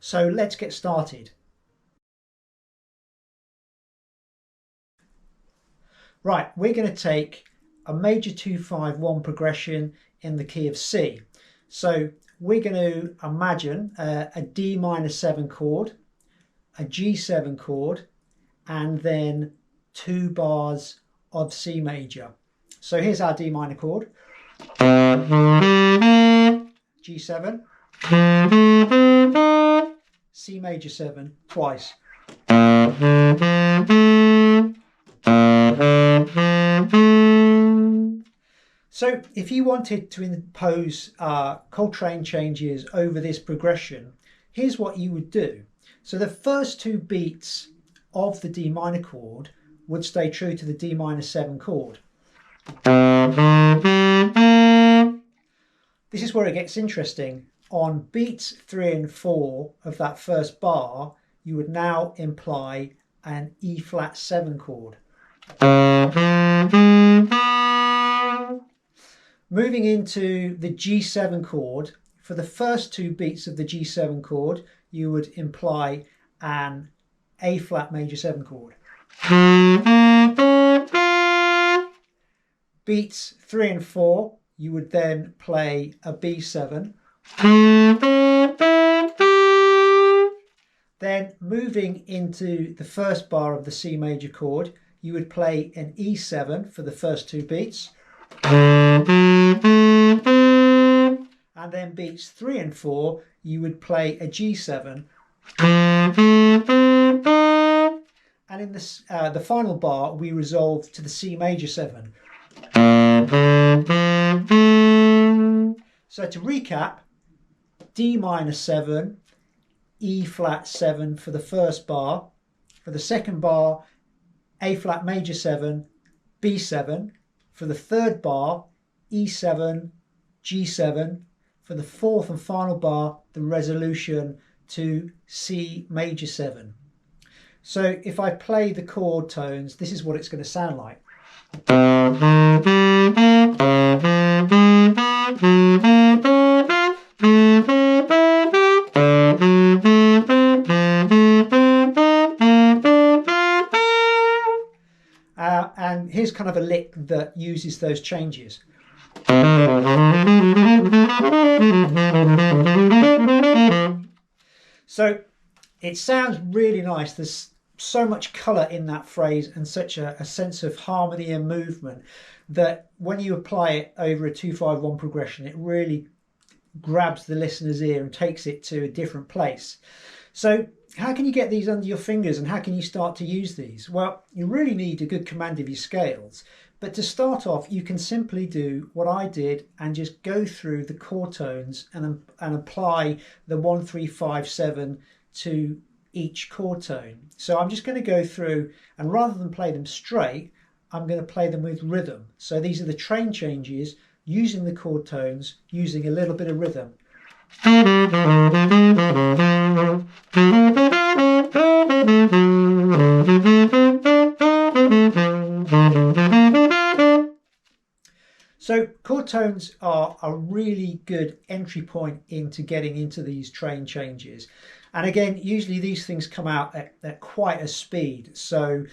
So let's get started. Right, we're going to take a major 2-5-1 progression in the key of C. So we're going to imagine a D minor 7 chord, a G7 chord, and then 2 bars of C major. So here's our D minor chord, G7, C major 7 twice. So if you wanted to impose Coltrane changes over this progression, here's what you would do. So the first 2 beats of the D minor chord would stay true to the D minor 7 chord. This is where it gets interesting. On beats 3 and 4 of that first bar, you would now imply an E flat 7 chord. Moving into the G7 chord, for the first 2 beats of the G7 chord, you would imply an A flat major 7 chord. Beats 3 and 4, you would then play a B7. Then moving into the first bar of the C major chord, you would play an E7 for the first 2 beats. And then beats 3 and 4, you would play a G7. And in this, the final bar, we resolve to the C major 7. So to recap, D minor 7, E flat 7 for the first bar. For the second bar, A flat major 7, B7. For the third bar, E7, G7. For the fourth and final bar, the resolution to C major 7. So if I play the chord tones, this is what it's going to sound like. And here's kind of a lick that uses those changes. So it sounds really nice. There's so much colour in that phrase and such a sense of harmony and movement that when you apply it over a 2-5-1 progression, it really grabs the listener's ear and takes it to a different place. So how can you get these under your fingers and how can you start to use these? Well, you really need a good command of your scales. But to start off, you can simply do what I did and just go through the chord tones and apply the 1, 3, 5, 7 to each chord tone. So I'm just going to go through, and rather than play them straight, I'm going to play them with rhythm. So these are the Trane changes using the chord tones, using a little bit of rhythm. So chord tones are a really good entry point into getting into these Trane changes. And again, usually these things come out at quite a speed. So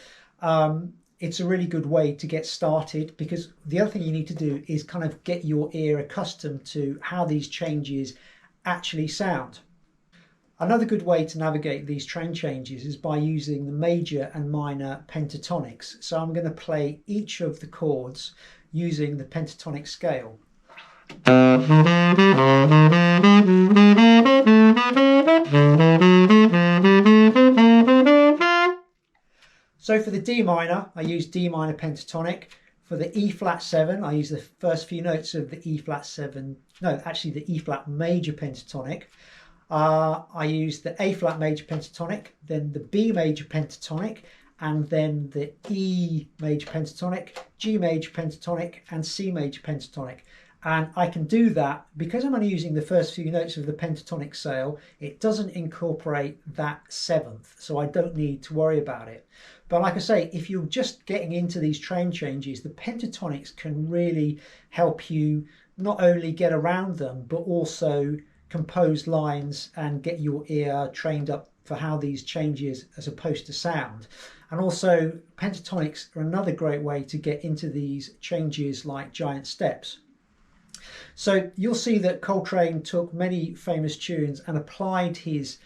it's a really good way to get started, because the other thing you need to do is kind of get your ear accustomed to how these changes actually sound. Another good way to navigate these Trane changes is by using the major and minor pentatonics. So I'm going to play each of the chords using the pentatonic scale. So for the D minor, I use D minor pentatonic. For the E flat 7, I use the first few notes of the E flat 7, no, actually the E flat major pentatonic. I use the A flat major pentatonic, then the B major pentatonic, and then the E major pentatonic, G major pentatonic, and C major pentatonic. And I can do that because I'm only using the first few notes of the pentatonic scale. It doesn't incorporate that 7th, so I don't need to worry about it. But like I say, if you're just getting into these Trane changes, the pentatonics can really help you not only get around them, but also composed lines and get your ear trained up for how these changes are supposed to sound. And also pentatonics are another great way to get into these changes like giant steps. So you'll see that Coltrane took many famous tunes and applied his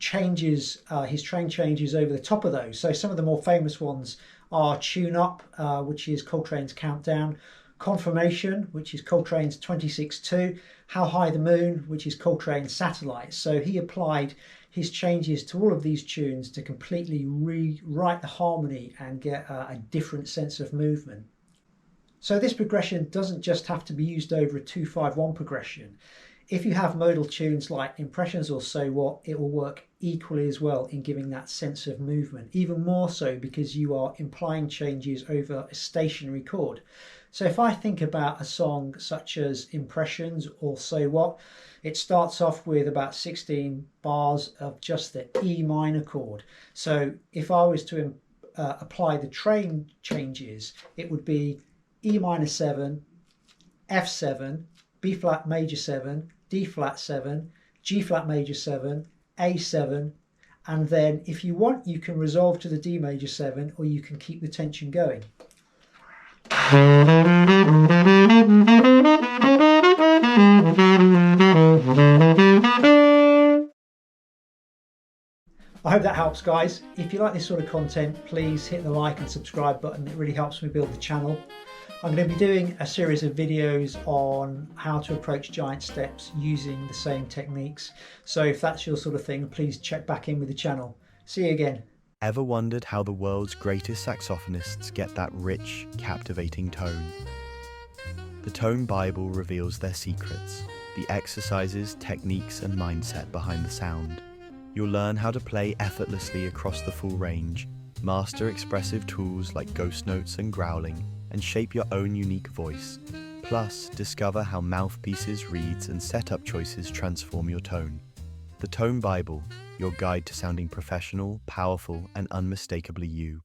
changes, his Trane Changes over the top of those. So some of the more famous ones are Tune Up, which is Coltrane's Countdown, Confirmation, which is Coltrane's 26-2, How High the Moon, which is Coltrane's Satellite. So he applied his changes to all of these tunes to completely rewrite the harmony and get a different sense of movement. So this progression doesn't just have to be used over a 2-5-1 progression. If you have modal tunes like Impressions or So What, it will work equally as well in giving that sense of movement, even more so because you are implying changes over a stationary chord. So if I think about a song such as Impressions or So What, it starts off with about 16 bars of just the E minor chord. So if I was to apply the Trane changes, it would be E minor 7, F7, B flat major 7, D flat 7, G flat major 7, A7, and then if you want you can resolve to the D major 7 or you can keep the tension going. I hope that helps, guys. If you like this sort of content, please hit the like and subscribe button. It really helps me build the channel. I'm going to be doing a series of videos on how to approach giant steps using the same techniques. So if that's your sort of thing, please check back in with the channel. See you again. Ever wondered how the world's greatest saxophonists get that rich, captivating tone? The Tone Bible reveals their secrets, the exercises, techniques, and mindset behind the sound. You'll learn how to play effortlessly across the full range, master expressive tools like ghost notes and growling, and shape your own unique voice. Plus, discover how mouthpieces, reeds, and setup choices transform your tone. The Tone Bible, your guide to sounding professional, powerful, and unmistakably you.